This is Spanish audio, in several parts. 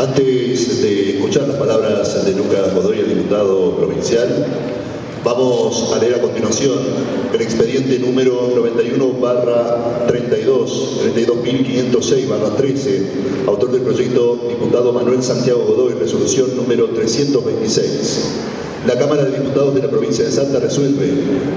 Antes de escuchar las palabras de Lucas Godoy, el diputado provincial, vamos a leer a continuación el expediente número 92/32.506/13, autor del proyecto diputado Manuel Santiago Godoy, resolución número 326. La Cámara de Diputados de la provincia de Salta resuelve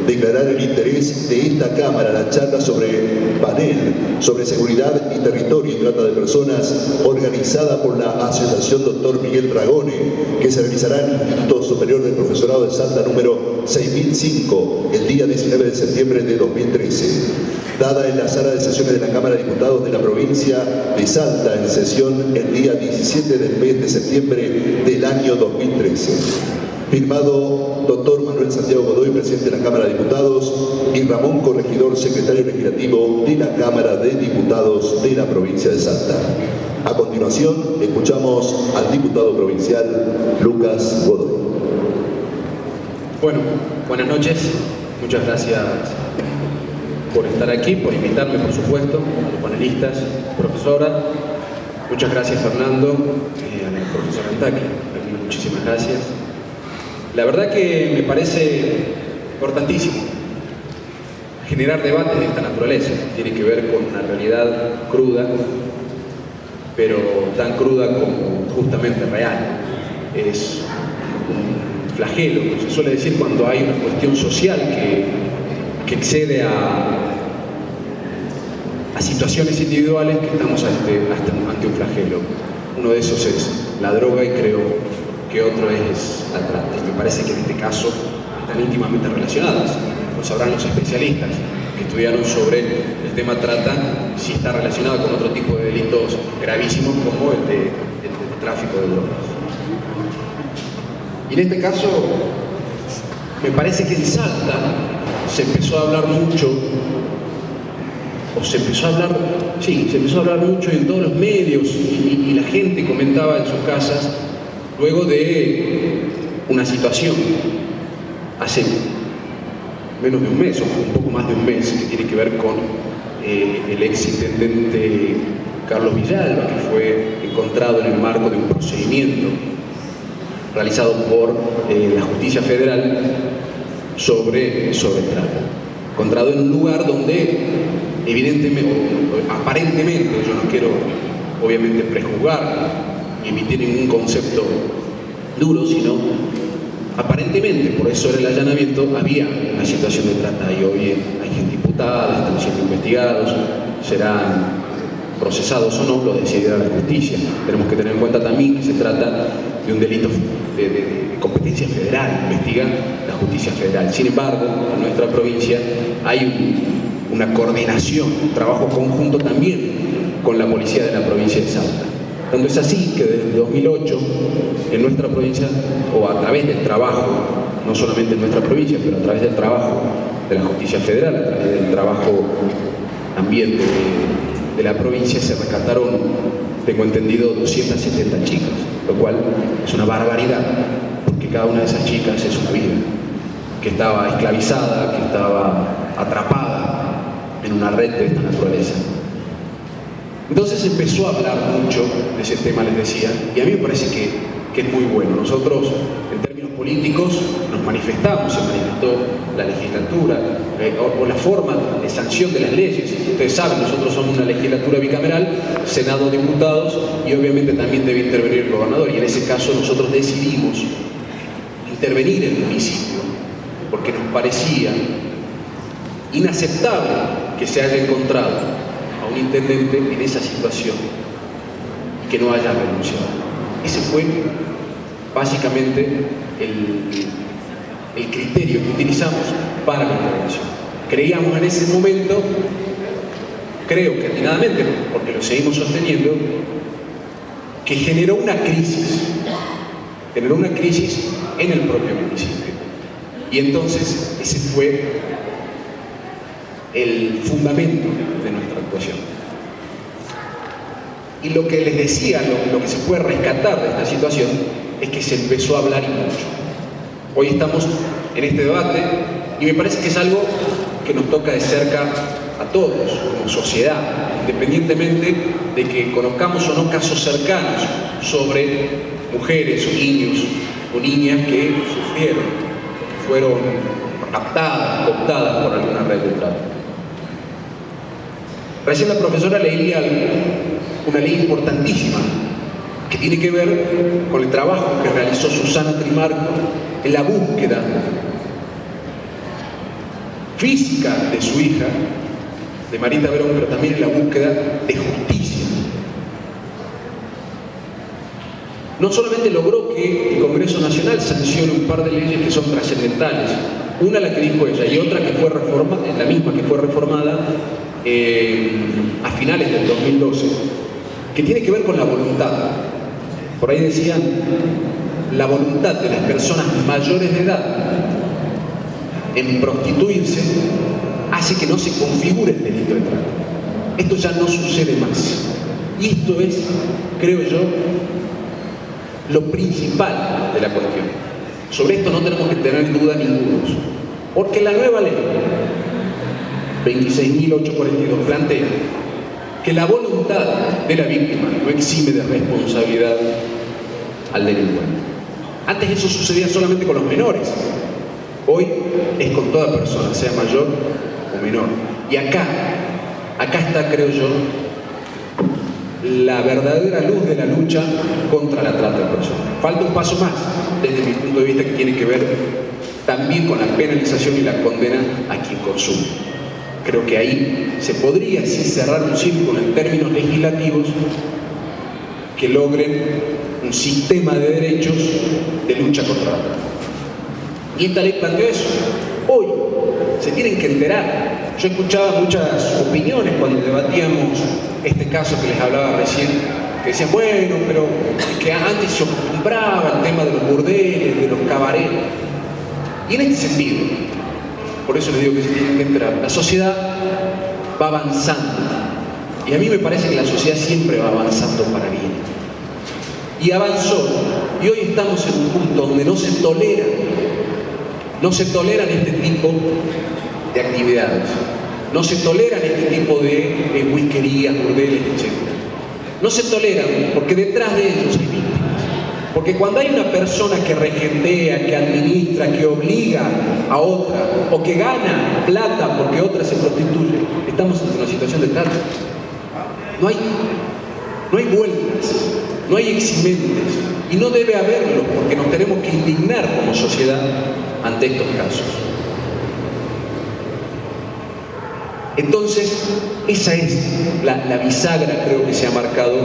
declarar el interés de esta Cámara a la charla sobre panel sobre seguridad y territorio y trata de personas organizada por la Asociación Dr. Miguel Dragone, que se realizará en el Instituto Superior del Profesorado de Salta número 6005 el día 19 de septiembre de 2013. Dada en la sala de sesiones de la Cámara de Diputados de la provincia de Salta en sesión el día 17 del mes de septiembre del año 2013. Firmado doctor Manuel Santiago Godoy, presidente de la Cámara de Diputados, y Ramón Corregidor, secretario legislativo de la Cámara de Diputados de la provincia de Salta. A continuación, escuchamos al diputado provincial Lucas Godoy. Bueno, buenas noches. Muchas gracias por estar aquí, por invitarme, por supuesto, a los panelistas, profesora. Muchas gracias, Fernando, al profesor Antaki. Muchísimas gracias. La verdad que me parece importantísimo generar debates de esta naturaleza. Tiene que ver con una realidad cruda, pero tan cruda como justamente real. Es un flagelo, se suele decir cuando hay una cuestión social que excede a situaciones individuales, que estamos ante un flagelo. Uno de esos es la droga y creo que otro es la trata. Me parece que en este caso están íntimamente relacionadas. Lo sabrán los especialistas que estudiaron sobre el tema trata, si está relacionado con otro tipo de delitos gravísimos como el de tráfico de drogas. Y en este caso, me parece que en Salta se empezó a hablar mucho, se empezó a hablar mucho en todos los medios y la gente comentaba en sus casas luego de una situación hace menos de un mes, o un poco más de un mes, que tiene que ver con el exintendente Carlos Villalba, que fue encontrado en el marco de un procedimiento realizado por la Justicia Federal sobre trata. Encontrado en un lugar donde evidentemente, o aparentemente, yo no quiero obviamente prejuzgar ni emitir ningún concepto duro, sino aparentemente, por eso era el allanamiento, había una situación de trata y hoy hay gente imputada, están siendo investigados, serán procesados o no, lo decidirá la justicia. Tenemos que tener en cuenta también que se trata de un delito de competencia federal, investiga la justicia federal. Sin embargo, en nuestra provincia hay una coordinación, un trabajo conjunto también con la policía de la provincia de Salta. Tanto es así que desde 2008 en nuestra provincia, o a través del trabajo, no solamente en nuestra provincia, pero a través del trabajo de la justicia federal, a través del trabajo también de la provincia, se rescataron, tengo entendido, 270 chicas, lo cual es una barbaridad, porque cada una de esas chicas es una vida, que estaba esclavizada, que estaba atrapada en una red de esta naturaleza. Entonces empezó a hablar mucho de ese tema, les decía, y a mí me parece que es muy bueno. Nosotros, en términos políticos, nos manifestamos, se manifestó la legislatura, o la forma de sanción de las leyes. Ustedes saben, nosotros somos una legislatura bicameral, Senado, diputados, y obviamente también debe intervenir el gobernador, y en ese caso nosotros decidimos intervenir en el municipio, porque nos parecía inaceptable que se haya encontrado a un intendente en esa situación y que no haya renunciado. Ese fue básicamente el criterio que utilizamos para la intervención. Creíamos en ese momento, creo que atinadamente, porque lo seguimos sosteniendo, que generó una crisis en el propio municipio. Y entonces ese fue el fundamento de nuestra actuación. Y lo que les decía, lo que se puede rescatar de esta situación, es que se empezó a hablar y mucho. Hoy estamos en este debate y me parece que es algo que nos toca de cerca a todos como sociedad, independientemente de que conozcamos o no casos cercanos sobre mujeres o niños o niñas que sufrieron, que fueron captadas, cooptadas por alguna red de trata. Recién la profesora leía una ley importantísima que tiene que ver con el trabajo que realizó Susana Trimarco en la búsqueda física de su hija, de Marita Verón, pero también en la búsqueda de justicia. No solamente logró que el Congreso Nacional sancione un par de leyes que son trascendentales, una la que dijo ella y otra que fue reformada, la misma que fue reformada a finales del 2012, que tiene que ver con la voluntad. Por ahí decían, la voluntad de las personas mayores de edad en prostituirse hace que no se configure el delito de trata. Esto ya no sucede más. Y esto es, creo yo, lo principal de la cuestión. Sobre esto no tenemos que tener duda ninguno, porque la nueva ley 26.842 plantea que la voluntad de la víctima no exime de responsabilidad al delincuente. Antes eso sucedía solamente con los menores. Hoy es con toda persona, sea mayor o menor. Y acá está, creo yo, la verdadera luz de la lucha contra la trata de personas. Falta un paso más, desde mi punto de vista, que tiene que ver también con la penalización y la condena a quien consume. Creo que ahí se podría así cerrar un círculo en términos legislativos que logren un sistema de derechos de lucha contra la trata. Y esta ley planteó eso. Hoy se tienen que enterar. Yo escuchaba muchas opiniones cuando debatíamos este caso que les hablaba recién, que decían, bueno, pero que antes se compraba el tema de los burdeles, de los cabarets. Y en este sentido, por eso les digo que se tienen que enterar, la sociedad va avanzando. Y a mí me parece que la sociedad siempre va avanzando para bien. Y avanzó. Y hoy estamos en un punto donde no se toleran este tipo de actividades. No se toleran este tipo de whiskerías, burdeles, etc. No se toleran porque detrás de ellos hay víctimas. Porque cuando hay una persona que regentea, que administra, que obliga a otra, o que gana plata porque otra se prostituye, estamos en una situación de trata. No hay vueltas, no hay eximentes, y no debe haberlo, porque nos tenemos que indignar como sociedad ante estos casos. Entonces, esa es la bisagra, creo que se ha marcado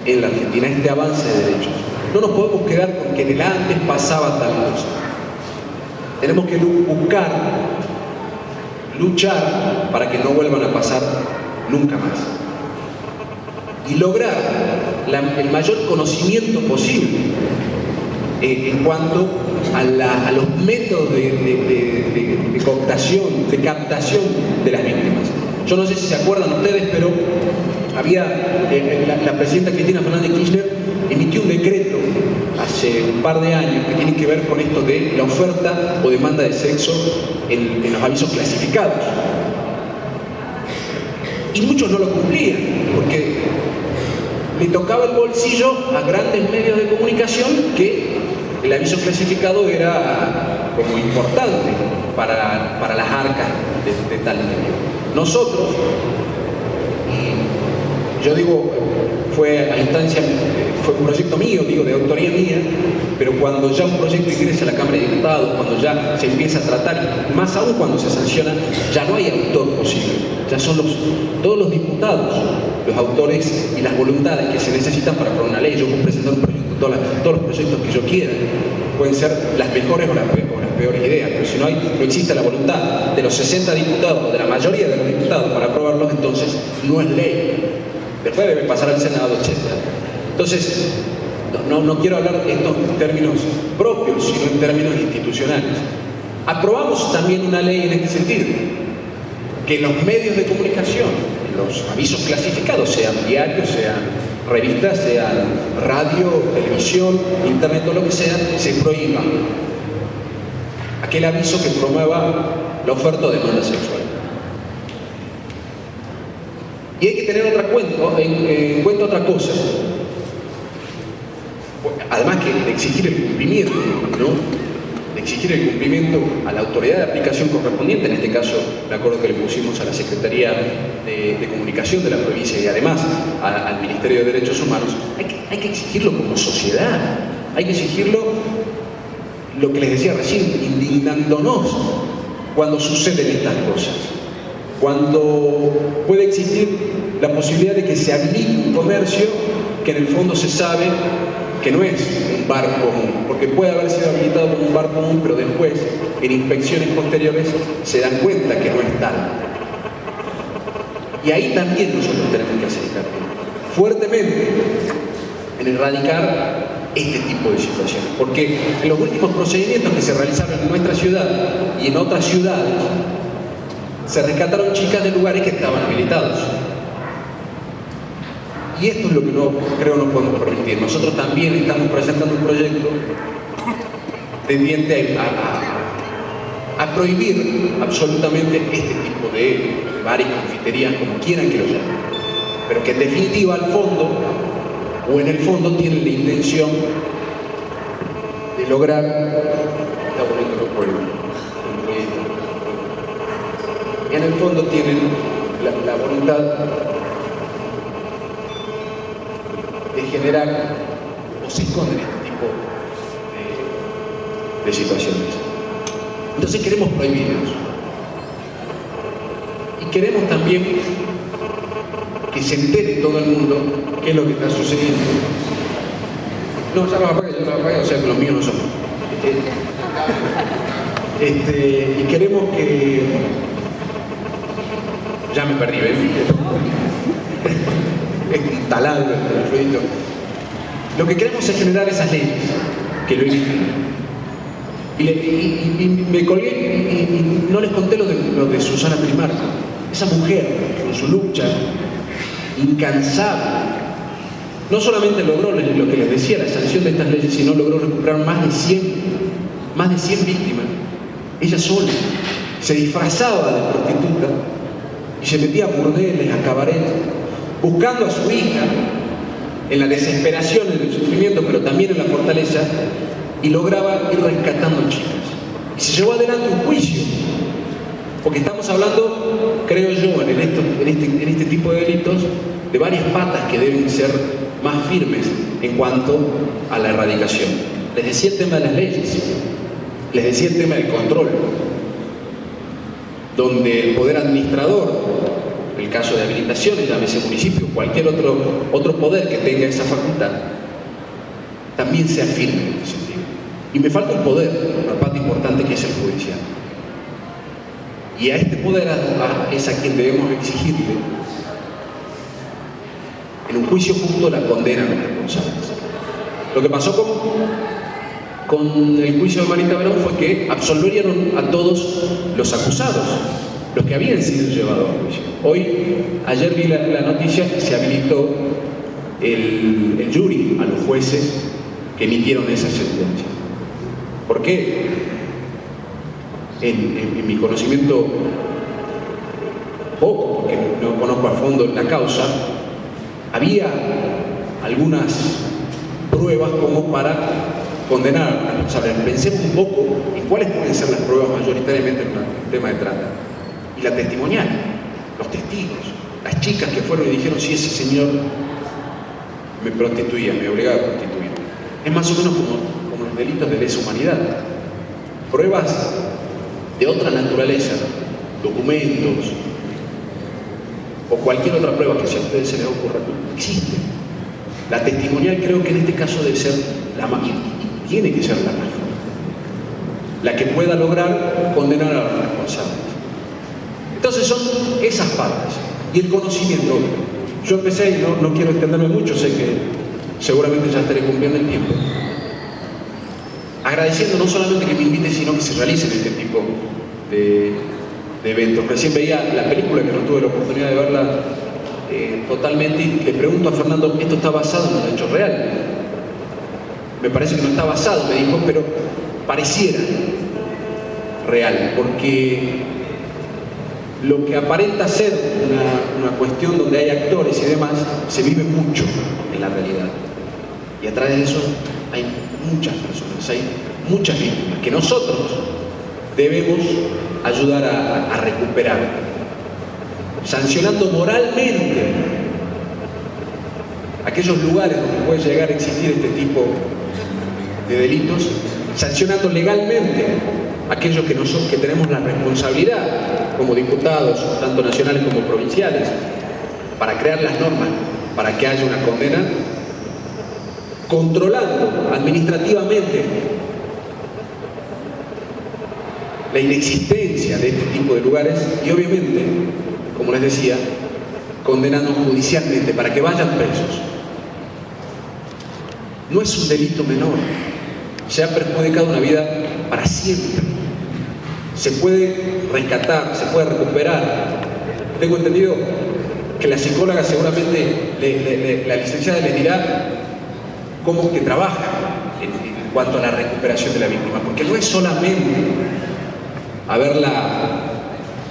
en la Argentina, este avance de derechos. No nos podemos quedar con que en el antes pasaba tal cosa. Tenemos que buscar, luchar para que no vuelvan a pasar nunca más. Y lograr el mayor conocimiento posible en cuanto a los métodos de cooptación, de captación de las víctimas. Yo no sé si se acuerdan ustedes, pero había la presidenta Cristina Fernández Kirchner emitió un decreto hace un par de años que tiene que ver con esto de la oferta o demanda de sexo en los avisos clasificados. Y muchos no lo cumplían, porque le tocaba el bolsillo a grandes medios de comunicación que el aviso clasificado era como importante para las arcas de tal medio. Nosotros, yo digo, fue a instancia, fue un proyecto mío, digo, de autoría mía, pero cuando ya un proyecto ingresa a la Cámara de Diputados, cuando ya se empieza a tratar, más aún cuando se sanciona, ya no hay autor posible, ya son todos los diputados, los autores y las voluntades que se necesitan para aprobar una ley. Yo puedo presentar un proyecto, todos los proyectos que yo quiera, pueden ser las mejores o las peores ideas, pero si no existe la voluntad de los 60 diputados o de la mayoría de los diputados para aprobarlos, entonces no es ley. Después debe pasar al Senado, etc. Entonces, no quiero hablar de esto en términos propios, sino en términos institucionales. Aprobamos también una ley en este sentido, que los medios de comunicación, los avisos clasificados, sean diarios, sean revistas, sean radio, televisión, internet o lo que sea, se prohíba aquel aviso que promueva la oferta o demanda sexual. Y hay que tener en cuenta otra cosa. Además que de exigir el cumplimiento, ¿no? De exigir el cumplimiento a la autoridad de aplicación correspondiente, en este caso el acuerdo que le pusimos a la Secretaría de Comunicación de la provincia y además al Ministerio de Derechos Humanos, hay que exigirlo como sociedad, hay que exigirlo, lo que les decía recién, indignándonos cuando suceden estas cosas, cuando puede existir la posibilidad de que se habilite un comercio que en el fondo se sabe que no es un bar común, porque puede haber sido habilitado como un bar común, pero después, en inspecciones posteriores, se dan cuenta que no es tal. Y ahí también nosotros tenemos que hacer hincapié fuertemente en erradicar este tipo de situaciones, porque en los últimos procedimientos que se realizaron en nuestra ciudad y en otras ciudades, se rescataron chicas de lugares que estaban habilitados. Y esto es lo que creo no podemos permitir. Nosotros también estamos presentando un proyecto tendiente a prohibir absolutamente este tipo de bares, confiterías, como quieran que lo llamen. Pero que en definitiva, al fondo, o en el fondo, tienen la intención de lograr... Está volviendo por el en el fondo tienen la voluntad de generar o se esconden este tipo de situaciones. Entonces queremos prohibirlos. Y queremos también que se entere todo el mundo qué es lo que está sucediendo. No, ya los apagué, o sea que los míos no son. Y queremos que... Ya me perdí, ¿ven? Es taladro el ruidito. Lo que queremos es generar esas leyes que lo eviten. Y me colgué y no les conté lo de Susana Trimarco. Esa mujer, con su lucha incansable, no solamente logró lo que les decía, la sanción de estas leyes, sino logró recuperar más de 100 víctimas. Ella sola se disfrazaba de prostituta y se metía a burdeles, a cabarets, buscando a su hija en la desesperación, en el sufrimiento, pero también en la fortaleza, y lograba ir rescatando chicas. Y se llevó adelante un juicio, porque estamos hablando, creo yo, en este tipo de delitos, de varias patas que deben ser más firmes en cuanto a la erradicación. Les decía el tema de las leyes, les decía el tema del control, donde el poder administrador, el caso de habilitaciones, llámese municipio, cualquier otro poder que tenga esa facultad, también sea firme en este sentido. Y me falta un poder, una parte importante que es el judicial. Y a este poder es a quien debemos exigirle, en un juicio justo, la condena a los responsables. Lo que pasó con el juicio de Marita Verón fue que absolvieron a todos los acusados, los que habían sido llevados a juicio. Ayer vi la noticia que se habilitó el jury a los jueces que emitieron esa sentencia. ¿Por qué? En mi conocimiento poco, porque no conozco a fondo la causa, había algunas pruebas como para condenar a los responsables. Pensemos un poco en cuáles pueden ser las pruebas mayoritariamente en un tema de trata. Y la testimonial, los testigos, las chicas que fueron y dijeron: sí, ese señor me prostituía, me obligaba a prostituir. Es más o menos como los delitos de lesa humanidad. Pruebas de otra naturaleza, documentos o cualquier otra prueba que si a ustedes se les ocurra, existe. La testimonial creo que en este caso debe ser la más, y tiene que ser la más fuerte, la que pueda lograr condenar a los responsables. Entonces son esas partes. Y el conocimiento. Yo empecé, y no quiero extenderme mucho, sé que seguramente ya estaré cumpliendo el tiempo, agradeciendo no solamente que me inviten, sino que se realicen este tipo de eventos. Recién veía la película, que no tuve la oportunidad de verla totalmente, y le pregunto a Fernando: ¿esto está basado en un hecho real? Me parece que no está basado, me dijo, pero pareciera real, porque lo que aparenta ser una cuestión donde hay actores y demás, se vive mucho en la realidad. Y a través de eso hay muchas personas, hay muchas víctimas que nosotros debemos ayudar a recuperar, sancionando moralmente aquellos lugares donde puede llegar a existir este tipo de delitos, sancionando legalmente aquellos que tenemos la responsabilidad como diputados, tanto nacionales como provinciales, para crear las normas, para que haya una condena, controlando administrativamente la inexistencia de este tipo de lugares y obviamente, como les decía, condenando judicialmente para que vayan presos. No es un delito menor, se ha perjudicado una vida para siempre. Se puede rescatar, se puede recuperar. Tengo entendido que la psicóloga seguramente, la licenciada les dirá cómo que trabaja en cuanto a la recuperación de la víctima, porque no es solamente haberla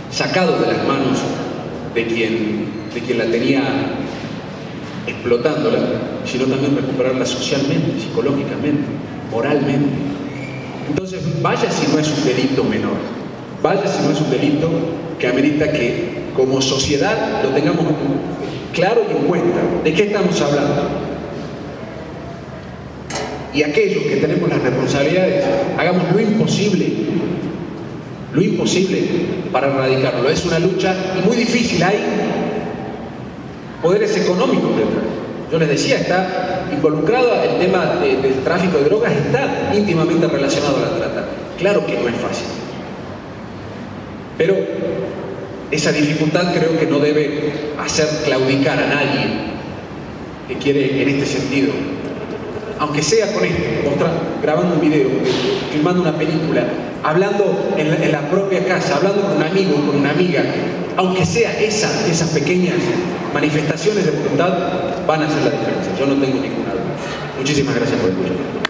sacado de las manos de quien la tenía explotándola, sino también recuperarla socialmente, psicológicamente, moralmente. Entonces, vaya si no es un delito menor, vaya si no es un delito que amerita que como sociedad lo tengamos claro y en cuenta. ¿De qué estamos hablando? Y aquellos que tenemos las responsabilidades, hagamos lo imposible para erradicarlo. Es una lucha y muy difícil, hay poderes económicos detrás. Yo les decía, está involucrado el tema del tráfico de drogas, está íntimamente relacionado a la trata. Claro que no es fácil. Pero esa dificultad creo que no debe hacer claudicar a nadie que quiere en este sentido, aunque sea con esto, grabando un video, filmando una película, hablando en la propia casa, hablando con un amigo, con una amiga, aunque sea esas pequeñas manifestaciones de voluntad, van a hacer la diferencia. Yo no tengo ninguna duda. Muchísimas gracias por escuchar.